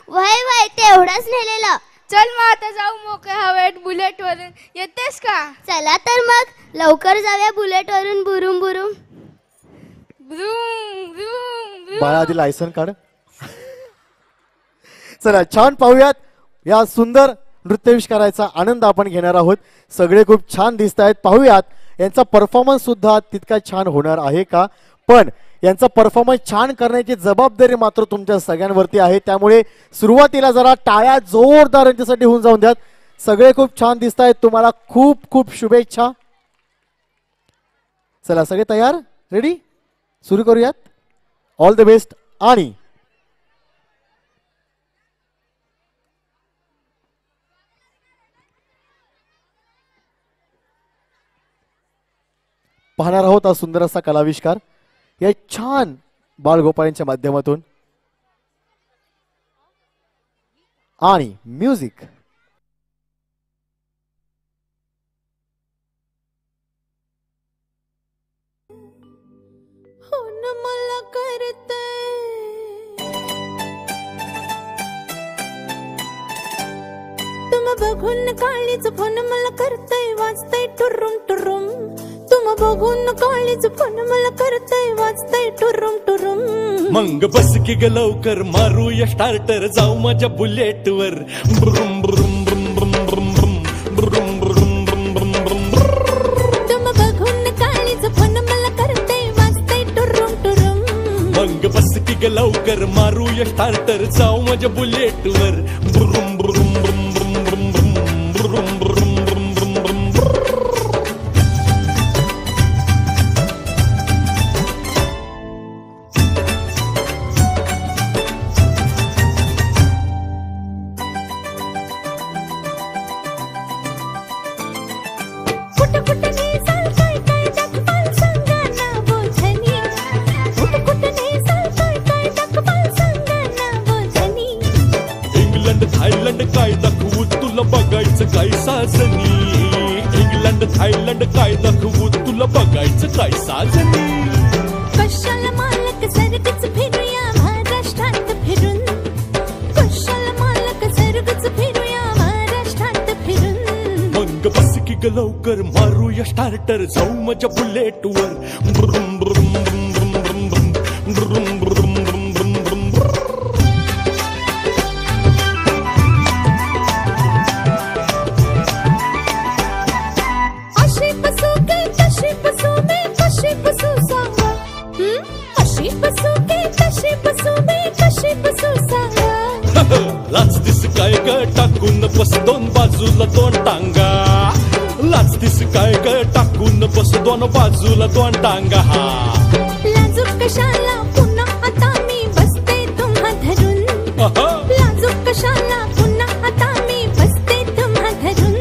वय वय तेवढंच नेलेलं. चल मग आता जाऊ मोकळ्या हवेत बुलेट वरून. येतेस का? चला तर मग लवकर जाऊया बुलेट वरून बुरून बुरून. ब्रूम ब्रूम ब्रूम. बाळा आधी लायसन काढ. चला छान पाहूयात या सुंदर नृत्याविष्काराचा आनंद आपण घेणार आहोत. सगळे खूप छान दिसत आहेत. पाहूयात यांचा परफॉर्मन्स सुद्धा तितका छान होणार आहे का. पण यांचा परफॉर्मन्स छान करण्याची जबाबदारी मात्र तुमच्या सगळ्यांवरती आहे. त्यामुळे सुरुवातीला जरा टाळ्या जोरदार यांच्यासाठी होऊन जाऊन द्यात. सगळे खूप छान दिसत आहेत. तुम्हाला खूप खूप शुभेच्छा. चला सगळे तयार, रेडी, सुरू करूयात. All the best. आणि पाहणार आहोत हा सुंदर असा कलाविष्कार या छान बाळगोपाळांच्या माध्यमातून. आणि म्युझिक. मला करते तुम बघून काळीच फोन मला करतय वाजतय टुरुम टुरुम. तुम बघून काळीच फोन मला करतय वाजतय टुरुम टुरुम. मंग बस की ग लवकर मारूया स्टार्टर जाऊ माझ्या बुलेट वर. ब्रुम ब्रुम ब्रुम ब्रुम ब्रुम ब्रुम ब्रुम ब्रुम ब्रुम ब्रुम ब्रुम. तुम बघून काळीच फोन मला करतय वाजतय टुरुम टुरुम. मंग बस की ग लवकर मारूया स्टार्टर जाऊ माझ्या बुलेट वर. ब्रुम ब्रुम ब्रुम ब्रुम ब्रुम ब्रुम ब्रुम ब्रुम ब्रुम ब्रुम ब्रुम. थायलंड काय दाखवू तुला बघायचं काय साजनी. इंग्लंड थायलंड काय दाखवू तुला बघायचं काय साजनी. कशाला मालक सरगच फिरूया महाराष्ट्रात फिरून. कशाला मालक सरगच फिरूया महाराष्ट्रात फिरून. मग बस की ग लवकर मारूया स्टार्टर जाऊ माझ्या बुलेट वर. ब्रुम ब्रुम ब्रुम ब्रुम ब्रुम ब्रुम ब्रुम ब्रुम ब्रुम ब्रुम ब्रुम. अशी बसू के तशी बसू मी कशी बसू सांगा. अशी बसू के तशी बसू मी कशी बसू सांगा. लाच दिस काय ग टाकून बस दोन बाजूला दोन टांगा. लाच दिस काय ग टाकून बस दोन बाजूला दोन टांगा. हा लाजूक कशाला पुन्हा आता मी बसते तुम्हा धरून. लाजूक कशाला पुन्हा आता मी बसते तुम्हा धरून.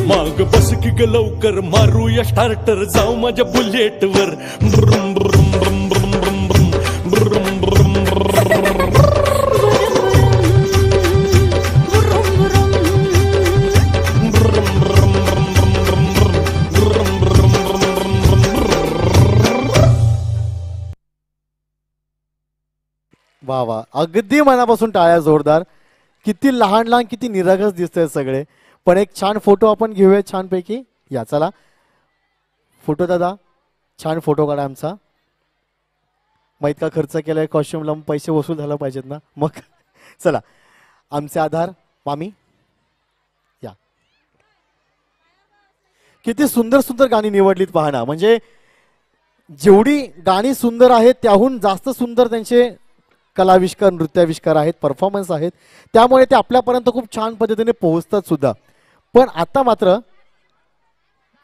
मग बस की ग लवकर मारूया स्टार्टर जाऊ माझ्या बुलेट वर. ब्रुम ब्रुम ब्रुम ब्रुम ब्रुम ब्रुम ब्रुम ब्रुम ब्रुम. वा वा, अगदी मनापासून टाळ्या जोरदार. किती लहान लहान किती निरागस दिसतंय सगळे. पण एक छान फोटो आपण घेऊया छानपैकी. या चला फोटो दादा, छान फोटो काढा आमचा. मग इतका खर्च केलाय कॉस्ट्युमला, पैसे वसूल झाला पाहिजेत ना. मग चला आमचे आधार मामी या. किती सुंदर सुंदर गाणी निवडलीत पहा ना. म्हणजे जेवढी गाणी सुंदर आहेत त्याहून जास्त सुंदर त्यांचे कलाविष्कार नृत्याविष्कार आहेत, परफॉर्मन्स आहेत. त्यामुळे ते आपल्यापर्यंत खूप छान पद्धतीने पोहोचतात सुद्धा. पण आता मात्र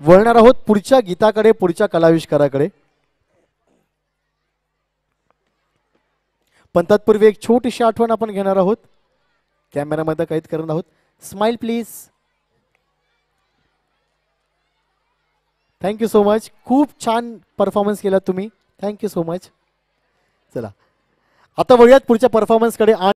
वळणार आहोत पुढच्या गीताकडे, पुढच्या कलाविष्काराकडे. पण तत्पूर्वी एक छोटीशी आठवण आपण घेणार आहोत. कॅमेरामध्ये कैद करणार आहोत. Smile please. Thank you so much. खूप छान परफॉर्मन्स केला तुम्ही. Thank you so much. चला आता वळूयात पुढच्या परफॉर्मन्सकडे.